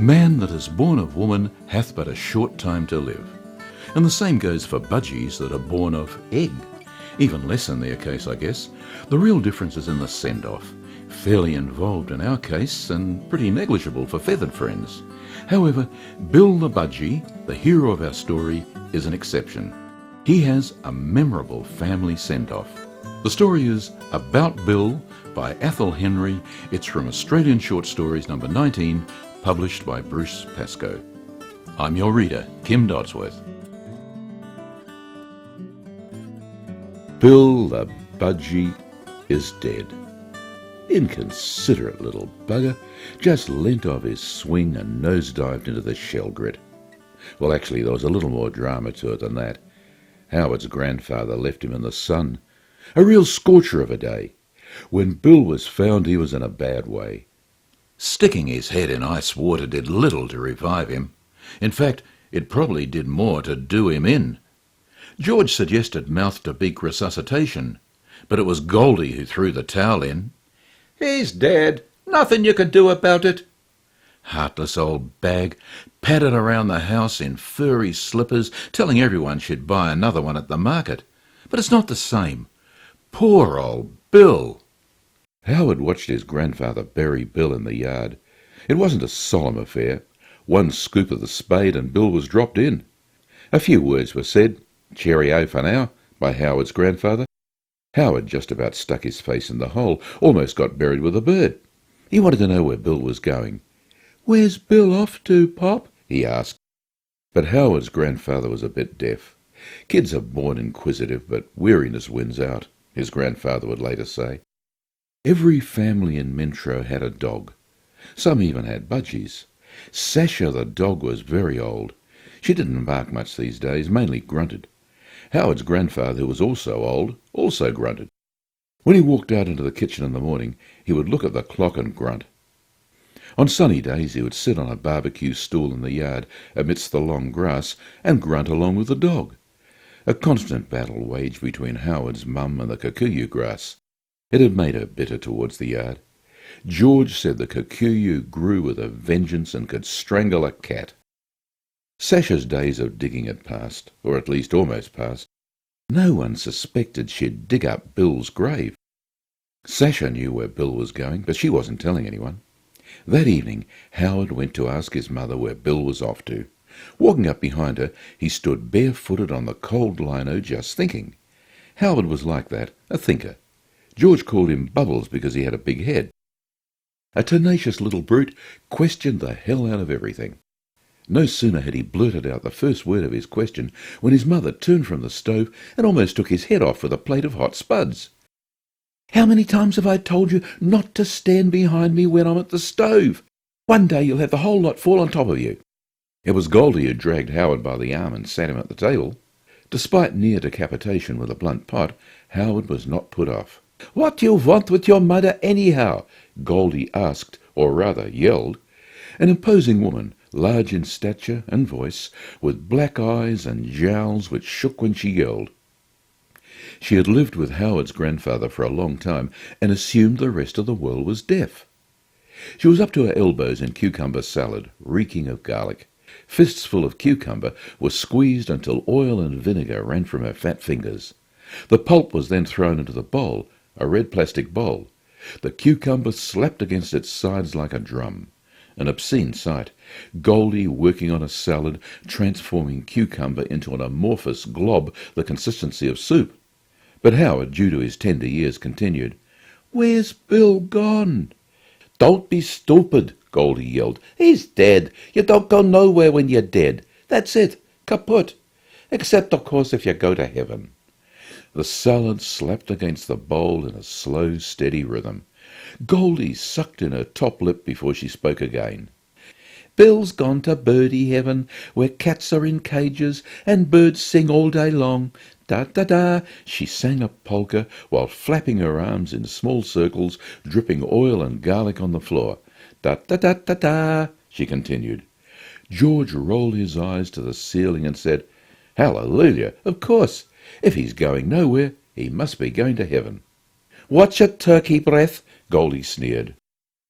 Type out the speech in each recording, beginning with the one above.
Man that is born of woman hath but a short time to live. And the same goes for budgies that are born of egg. Even less in their case, I guess. The real difference is in the send-off. Fairly involved in our case, and pretty negligible for feathered friends. However, Bill the Budgie, the hero of our story, is an exception. He has a memorable family send-off. The story is About Bill by Athol Henry. It's from Australian Short Stories number 19, published by Bruce Pascoe. I'm your reader, Kim Dodsworth. Bill the Budgie is dead. Inconsiderate little bugger, just leant off his swing and nosedived into the shell grit. Well, actually, there was a little more drama to it than that. Howard's grandfather left him in the sun. A real scorcher of a day. When Bill was found, he was in a bad way. Sticking his head in ice water did little to revive him. In fact, it probably did more to do him in. George suggested mouth-to-beak resuscitation, but it was Goldie who threw the towel in. "He's dead. Nothing you can do about it." Heartless old bag, padded around the house in furry slippers, telling everyone she'd buy another one at the market. But it's not the same. Poor old Bill. Howard watched his grandfather bury Bill in the yard. It wasn't a solemn affair. One scoop of the spade and Bill was dropped in. A few words were said, "Cheerio for now," by Howard's grandfather. Howard just about stuck his face in the hole, almost got buried with a bird. He wanted to know where Bill was going. "Where's Bill off to, Pop?" he asked. But Howard's grandfather was a bit deaf. Kids are born inquisitive, but weariness wins out, his grandfather would later say. Every family in Mentro had a dog. Some even had budgies. Sasha the dog was very old. She didn't bark much these days, mainly grunted. Howard's grandfather, who was also old, also grunted. When he walked out into the kitchen in the morning, he would look at the clock and grunt. On sunny days he would sit on a barbecue stool in the yard amidst the long grass and grunt along with the dog. A constant battle waged between Howard's mum and the kikuyu grass. It had made her bitter towards the yard. George said the kikuyu grew with a vengeance and could strangle a cat. Sasha's days of digging had passed, or at least almost passed. No one suspected she'd dig up Bill's grave. Sasha knew where Bill was going, but she wasn't telling anyone. That evening, Howard went to ask his mother where Bill was off to. Walking up behind her, he stood barefooted on the cold lino just thinking. Howard was like that, a thinker. George called him Bubbles because he had a big head. A tenacious little brute questioned the hell out of everything. No sooner had he blurted out the first word of his question when his mother turned from the stove and almost took his head off with a plate of hot spuds. "How many times have I told you not to stand behind me when I'm at the stove? One day you'll have the whole lot fall on top of you." It was Goldie who dragged Howard by the arm and sat him at the table. Despite near decapitation with a blunt pot, Howard was not put off. "What do you want with your mother anyhow?" Goldie asked, or rather yelled. An imposing woman, large in stature and voice, with black eyes and jowls which shook when she yelled. She had lived with Howard's grandfather for a long time and assumed the rest of the world was deaf. She was up to her elbows in cucumber salad, reeking of garlic. Fists full of cucumber were squeezed until oil and vinegar ran from her fat fingers. The pulp was then thrown into the bowl, a red plastic bowl. The cucumber slapped against its sides like a drum. An obscene sight. Goldie working on a salad, transforming cucumber into an amorphous glob the consistency of soup. But Howard, due to his tender years, continued, "Where's Bill gone?" "Don't be stupid," Goldie yelled. "He's dead. You don't go nowhere when you're dead. That's it. Kaput. Except, of course, if you go to heaven." The salad slapped against the bowl in a slow, steady rhythm. Goldie sucked in her top lip before she spoke again. "Bill's gone to birdie heaven, where cats are in cages and birds sing all day long. Da-da-da," she sang a polka while flapping her arms in small circles, dripping oil and garlic on the floor. "Da-da-da-da-da," she continued. George rolled his eyes to the ceiling and said, "Hallelujah, of course. If he's going nowhere, he must be going to heaven." "Watch your turkey breath," Goldie sneered.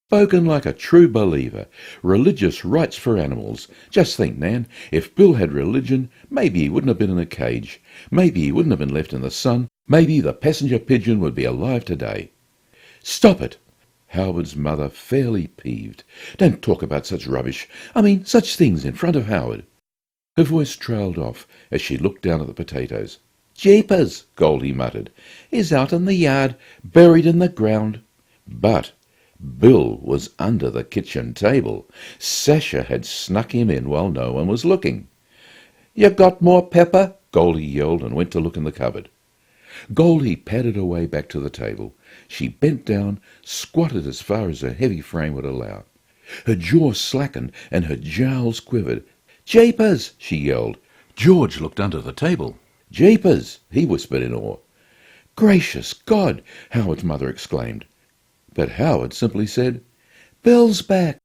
Spoken like a true believer. Religious rights for animals. Just think, Nan, if Bill had religion, maybe he wouldn't have been in a cage. Maybe he wouldn't have been left in the sun. Maybe the passenger pigeon would be alive today. Stop it! Howard's mother fairly peeved. Don't talk about such rubbish. I mean, such things in front of Howard. Her voice trailed off as she looked down at the potatoes. Jeepers, Goldie muttered. He's out in the yard, buried in the ground. But Bill was under the kitchen table. Sasha had snuck him in while no one was looking. You got more pepper? Goldie yelled and went to look in the cupboard. Goldie padded away back to the table. She bent down, squatted as far as her heavy frame would allow. Her jaw slackened and her jowls quivered. Jeepers! She yelled. George looked under the table. Jeepers! He whispered in awe. Gracious God! Howard's mother exclaimed. But Howard simply said, Bill's back.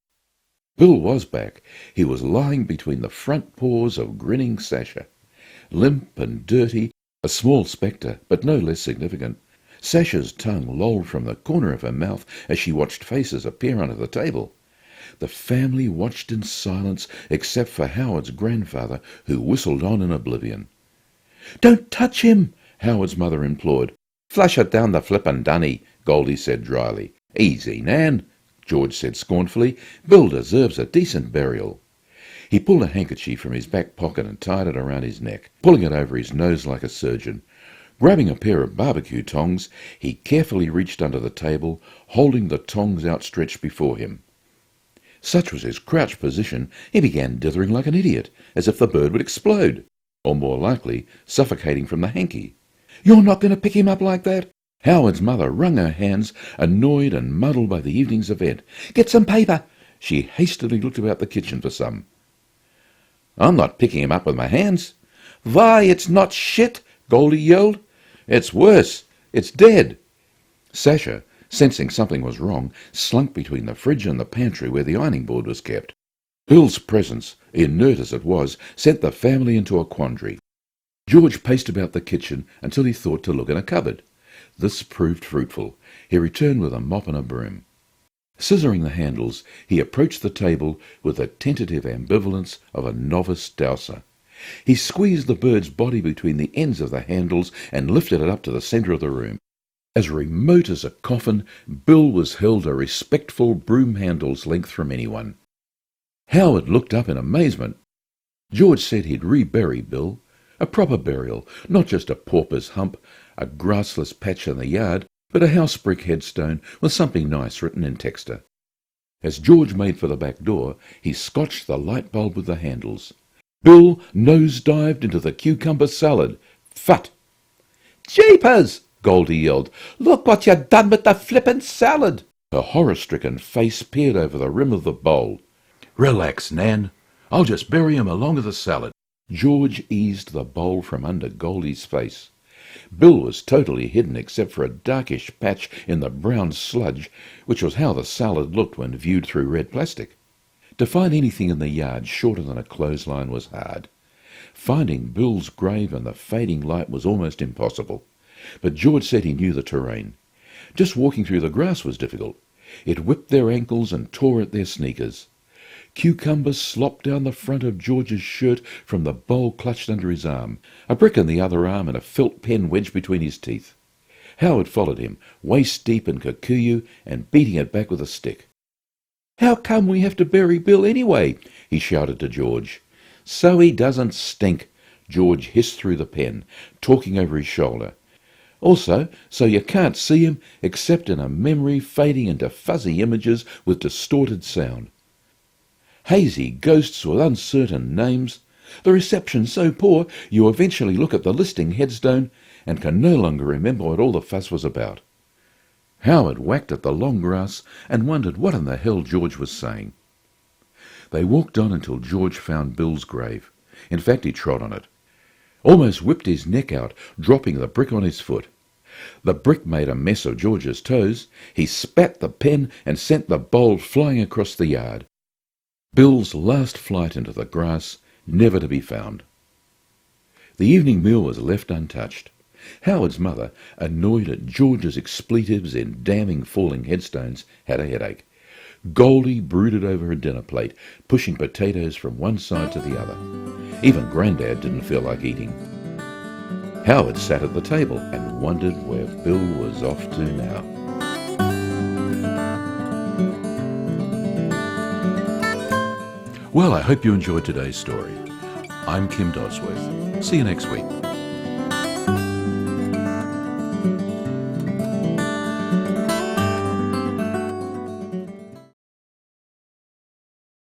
Bill was back. He was lying between the front paws of grinning Sasha. Limp and dirty, a small spectre, but no less significant. Sasha's tongue lolled from the corner of her mouth as she watched faces appear under the table. The family watched in silence, except for Howard's grandfather, who whistled on in oblivion. Don't touch him, Howard's mother implored. Flush it down the flippin' dunny, Goldie said dryly. Easy, Nan, George said scornfully. Bill deserves a decent burial. He pulled a handkerchief from his back pocket and tied it around his neck, pulling it over his nose like a surgeon. Grabbing a pair of barbecue tongs, he carefully reached under the table, holding the tongs outstretched before him. Such was his crouched position, he began dithering like an idiot, as if the bird would explode, or more likely, suffocating from the hanky. You're not going to pick him up like that? Howard's mother wrung her hands, annoyed and muddled by the evening's event. Get some paper! She hastily looked about the kitchen for some. I'm not picking him up with my hands. Why, it's not shit, Goldie yelled. It's worse. It's dead. Sasha, sensing something was wrong, slunk between the fridge and the pantry where the ironing board was kept. Bill's presence, inert as it was, sent the family into a quandary. George paced about the kitchen until he thought to look in a cupboard. This proved fruitful. He returned with a mop and a broom. Scissoring the handles, he approached the table with the tentative ambivalence of a novice douser. He squeezed the bird's body between the ends of the handles and lifted it up to the centre of the room. As remote as a coffin, Bill was held a respectful broom handle's length from anyone. Howard looked up in amazement. George said he'd rebury Bill. A proper burial, not just a pauper's hump, a grassless patch in the yard, but a house brick headstone with something nice written in texture. As George made for the back door, he scotched the light bulb with the handles. Bill nose-dived into the cucumber salad. Phut! Jeepers! Goldie yelled. Look what you done with the flippin' salad! Her horror-stricken face peered over the rim of the bowl. Relax, Nan. I'll just bury him along with the salad. George eased the bowl from under Goldie's face. Bill was totally hidden except for a darkish patch in the brown sludge, which was how the salad looked when viewed through red plastic. To find anything in the yard shorter than a clothesline was hard. Finding Bill's grave in the fading light was almost impossible. But George said he knew the terrain. Just walking through the grass was difficult. It whipped their ankles and tore at their sneakers. Cucumbers slopped down the front of George's shirt from the bowl clutched under his arm, a brick in the other arm and a felt pen wedged between his teeth. Howard followed him, waist-deep in kikuyu and beating it back with a stick. How come we have to bury Bill anyway? He shouted to George. So he doesn't stink, George hissed through the pen, talking over his shoulder. Also, so you can't see him except in a memory fading into fuzzy images with distorted sound. Hazy ghosts with uncertain names. The reception's so poor you eventually look at the listing headstone and can no longer remember what all the fuss was about. Howard whacked at the long grass and wondered what in the hell George was saying. They walked on until George found Bill's grave. In fact, he trod on it. Almost whipped his neck out, dropping the brick on his foot. The brick made a mess of George's toes. He spat the pen and sent the bowl flying across the yard. Bill's last flight into the grass, never to be found. The evening meal was left untouched. Howard's mother, annoyed at George's expletives in damning falling headstones, had a headache. Goldie brooded over her dinner plate, pushing potatoes from one side to the other. Even Grandad didn't feel like eating. Howard sat at the table and wondered where Bill was off to now. Well, I hope you enjoyed today's story. I'm Kim Dodsworth. See you next week.